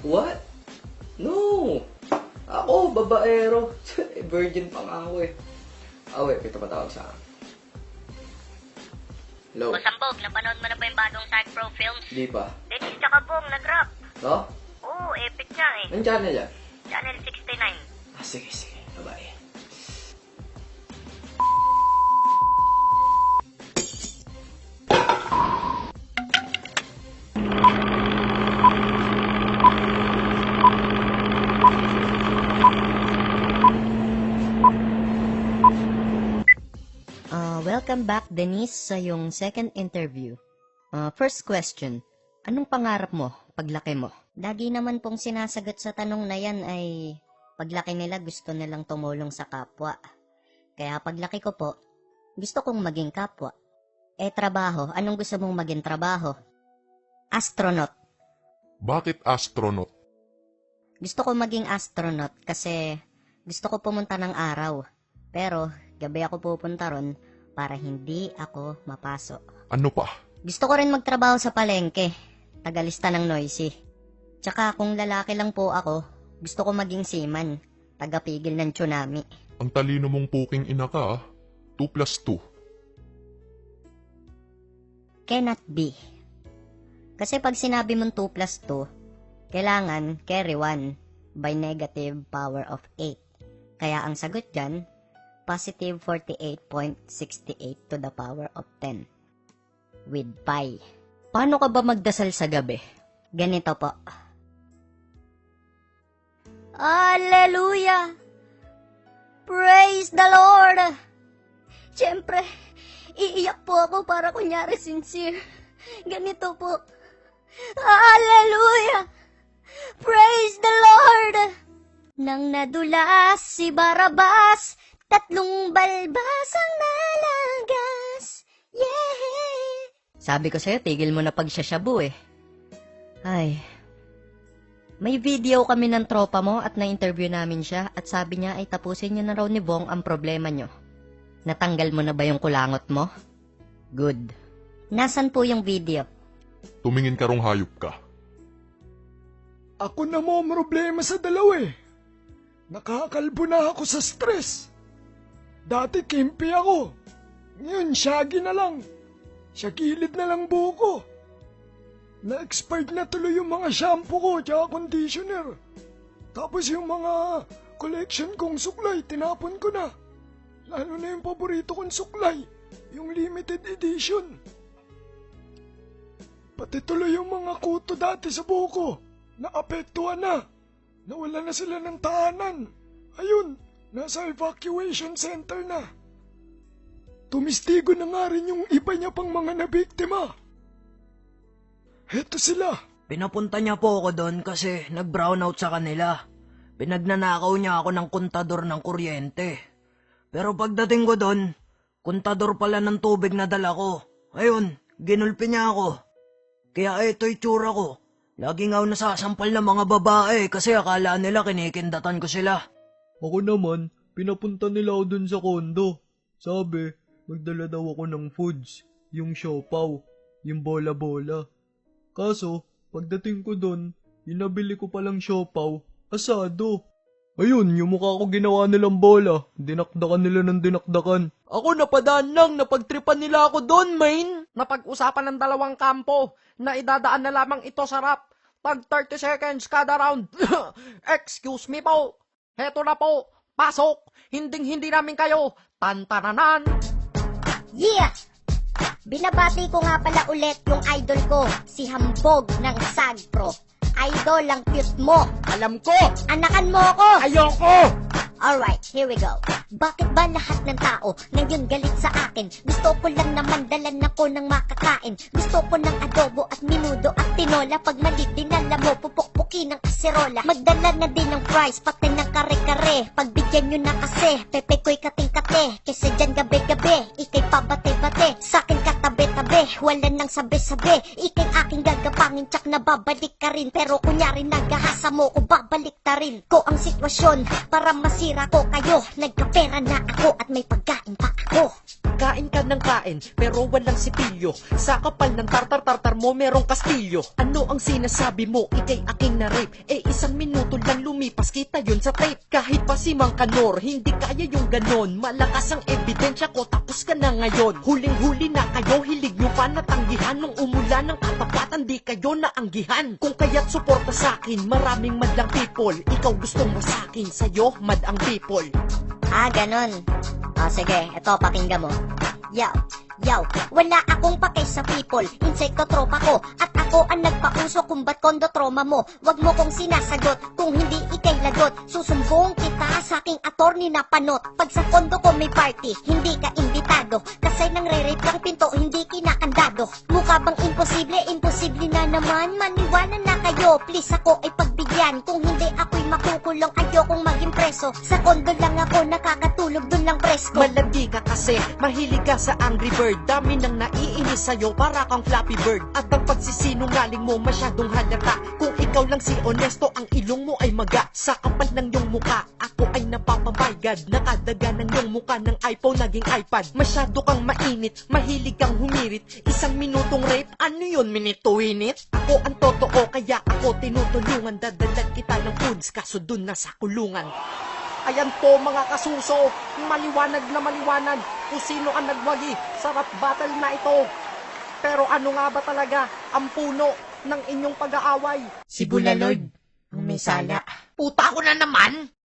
What? No! Ako, babaero. Virgin pa nga ako eh. Wait, may tumatawag sa akin. Hello? O Sambog, napanood mo na ba yung bagong Side Pro Films? Di pa. Dennis tsaka Bong, nag-rap. No? Oo, epic nga eh. Anong channel yan? Channel 69. Sige. Bye-bye. Welcome back, Denise, sa yung second interview. First question, anong pangarap mo paglaki mo? Lagi naman pong sinasagot sa tanong na yan ay paglaki nila gusto nilang tumulong sa kapwa. Kaya paglaki ko po, gusto kong maging kapwa. Trabaho, anong gusto mong maging trabaho? Astronaut. Bakit astronaut? Gusto ko maging astronaut kasi gusto ko pumunta ng araw. Pero gabi ako pupunta ron para hindi ako mapasok. Ano pa? Gusto ko rin magtrabaho sa palengke, tagalista ng noisy. Tsaka kung lalaki lang po ako, gusto ko maging seaman, tagapigil ng tsunami. Ang talino mong puking ina ka, 2 plus 2. Cannot be. Kasi pag sinabi mong 2 plus 2, kailangan carry 1 by negative power of 8. Kaya ang sagot dyan, positive 48.68 to the power of 10. With pi. Paano ka ba magdasal sa gabi? Ganito po. Hallelujah! Praise the Lord! Siyempre, iiyak po ako para kunyari sincere. Ganito po. Hallelujah! Praise the Lord! Nang nadulas si Barabas, 3 balbas ang nalagas. Yeah! Sabi ko sa'yo, tigil mo na pagsasyabu eh. Ay. May video kami ng tropa mo at na-interview namin siya at sabi niya ay tapusin niyo na raw ni Bong ang problema niyo. Natanggal mo na ba yung kulangot mo? Good. Nasaan po yung video? Tumingin ka rong hayop ka. Ako na mo problema sa dalawa eh. Nakakalbo na ako sa stress. Dati kimpi ako. Ngayon, shaggy na lang. Shagilid na lang buko. Na-expired na tuloy yung mga shampoo ko tsaka conditioner. Tapos yung mga collection kong suklay, tinapon ko na. Lalo na yung paborito kong suklay, yung limited edition. Pati tuloy yung mga kuto dati sa buko, naapektuhan na. Nawala na sila ng tahanan. Ayun, nasa evacuation center na. Tumistigo na nga rin yung iba niya pang mga nabiktima. Heto sila. Pinapunta niya po ako doon kasi nag-brownout sa kanila. Pinagnanakaw niya ako ng kontador ng kuryente. Pero pagdating ko doon, kontador pala ng tubig na dala ko. Ayun, ginulpi niya ako. Kaya ito'y tsura ko. Laging ako nasasampal ng mga babae kasi akala nila kinikindatan ko sila. Ako naman, pinapunta nila ako dun sa kondo. Sabi, magdala daw ako ng foods, yung siopaw, yung bola-bola. Kaso, pagdating ko dun, inabili ko palang siopaw, asado. Ayun, yung mukha ko ginawa nilang bola, dinakdakan nila ng dinakdakan. Ako napadaan lang, napagtripan nila ako doon, main. Napag-usapan ng dalawang kampo na idadaan na lamang ito sa rap. Pag 30 seconds kada round. Excuse me po. Heto na po. Pasok. Hinding-hindi namin kayo. Tantananan. Yeah! Binabati ko nga pala ulit yung idol ko, si Hambog ng Sagpro. Idol, ang cute mo. Alam ko. Anakan mo ako. Ayoko. Alright, here we go. Bakit ba lahat ng tao ngayon galit sa akin? Gusto ko lang naman dalan ako ng makakain. Gusto ko ng adobo at minudo at tinola. Pag mali dinala mo, pupukpukin ng kaserola. Magdala na din ng fries, pati ng kare-kare. Pagbigyan nyo na kasi, pepe ko'y kating-kate. Kasi dyan gabi-gabi, ikay pabate-bate. Sa'kin katabi-tabi, wala nang sabi-sabi. Ikay aking gagapangin, tsak na babalik ka rin. Pero kunyari nagahasa mo o babalik ta rin ko ang sitwasyon para masira ko kayo. Nagkapera na ako at may pagkain pa ako. Kain ka ng kain, pero walang sipilyo. Sa kapal ng tartar-tartar mo, merong kastilyo. Ano ang sinasabi mo? Ika'y aking na-rape. Eh, 1 minuto lang lumipas, kita yun sa tape. Kahit pa si Mang Kanor, hindi kaya yung ganon. Malakas ang ebidensya ko, tapos ka na ngayon. Huling-huli na kayo, hilig nyo pa natanggihan. Nung umulan ng katapatan, di kayo naanggihan. Kung kaya't suporta sa'kin, maraming madlang people. Ikaw gustong mo sa'kin, sa'yo mad ang people. Ah, ganon. O sige, eto pakinggan mo. Yo, wala akong pake sa people. Insekto tropa ko. At ako ang nagpauso kung ba't kondo trauma mo. Wag mo kong sinasagot kung hindi ikay lagot. Susumbong kita sa aking attorney na panot. Pag sa kondo ko may party, hindi ka imbitado. Kasi nang re-rape kang pinto, hindi kinakandado. Mukha bang imposible? Imposible na naman. Maniwala na kayo, please ako ay pagbigyan. Kung hindi ako'y makukulong, ayokong maging preso. Sa kondo lang ako nakakatulog, dun lang presko. Malandi ka kasi, mahilig ka sa Angry Bird. Dami nang naiinis sa'yo, para kang Flappy Bird. At ang pagsisinungaling mo masyadong halata. Kung ikaw lang si honesto, ang ilong mo ay maga. Sa kapal ng iyong muka, ako ay napapabayad. Nakadaga ng iyong muka ng iPhone naging iPad. Masyado kang mainit, mahilig kang humirit. 1 minutong rape, ano yun, minute to win it? Ako ang totoo, kaya ako tinutulungan. Dadalan kita ng foods, kaso dun na sa kulungan. Ayan po mga kasuso, maliwanag na maliwanag kung sino ang nagwagi sa rap battle na ito. Pero ano nga ba talaga ang puno ng inyong pag-aaway? Si Bulalord, ang may sala. Puta ko na naman!